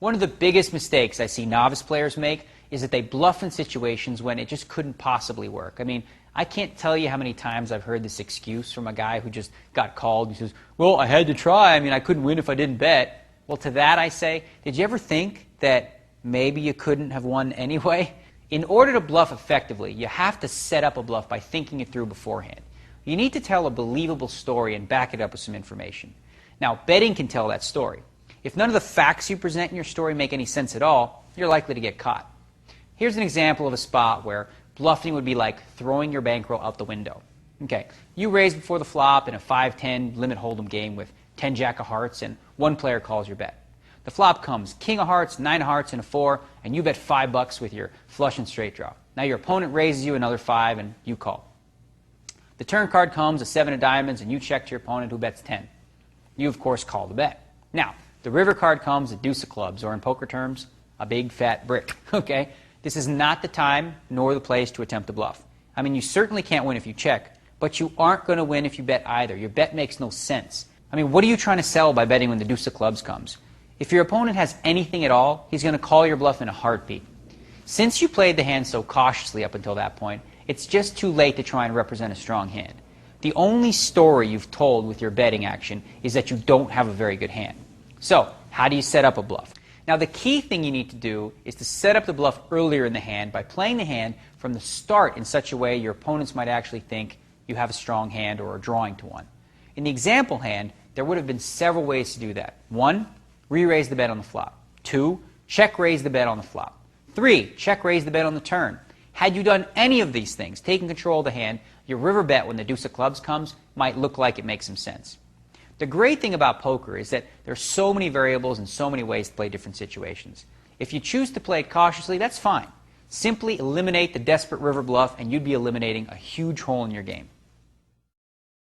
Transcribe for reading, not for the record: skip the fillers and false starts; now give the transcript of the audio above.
One of the biggest mistakes I see novice players make is that they bluff in situations when it just couldn't possibly work. I mean, I can't tell you how many times I've heard this excuse from a guy who just got called. He says, well, I had to try. I mean, I couldn't win if I didn't bet. Well, to that I say, did you ever think that maybe you couldn't have won anyway? In order to bluff effectively, you have to set up a bluff by thinking it through beforehand. You need to tell a believable story and back it up with some information. Now, betting can tell that story. If none of the facts you present in your story make any sense at all, you're likely to get caught. Here's an example of a spot where bluffing would be like throwing your bankroll out the window. Okay, you raise before the flop in a 5-10 limit hold'em game with 10 jack of hearts, and one player calls your bet. The flop comes king of hearts, 9 of hearts, and a 4, and you bet $5 with your flush and straight draw. Now your opponent raises you another 5, and you call. The turn card comes, a 7 of diamonds, and you check to your opponent who bets 10. You, of course, call the bet. Now, the river card comes, a deuce of clubs, or in poker terms, a big fat brick. Okay? This is not the time nor the place to attempt to bluff. I mean, you certainly can't win if you check, but you aren't going to win if you bet either. Your bet makes no sense. I mean, what are you trying to sell by betting when the deuce of clubs comes? If your opponent has anything at all, he's going to call your bluff in a heartbeat. Since you played the hand so cautiously up until that point, it's just too late to try and represent a strong hand. The only story you've told with your betting action is that you don't have a very good hand. So, how do you set up a bluff? Now, the key thing you need to do is to set up the bluff earlier in the hand by playing the hand from the start in such a way your opponents might actually think you have a strong hand or are drawing to one. In the example hand, there would have been several ways to do that. 1, re-raise the bet on the flop. 2, check-raise the bet on the flop. 3, check-raise the bet on the turn. Had you done any of these things, taking control of the hand, your river bet when the deuce of clubs comes might look like it makes some sense. The great thing about poker is that there are so many variables and so many ways to play different situations. If you choose to play it cautiously, that's fine. Simply eliminate the desperate river bluff and you'd be eliminating a huge hole in your game.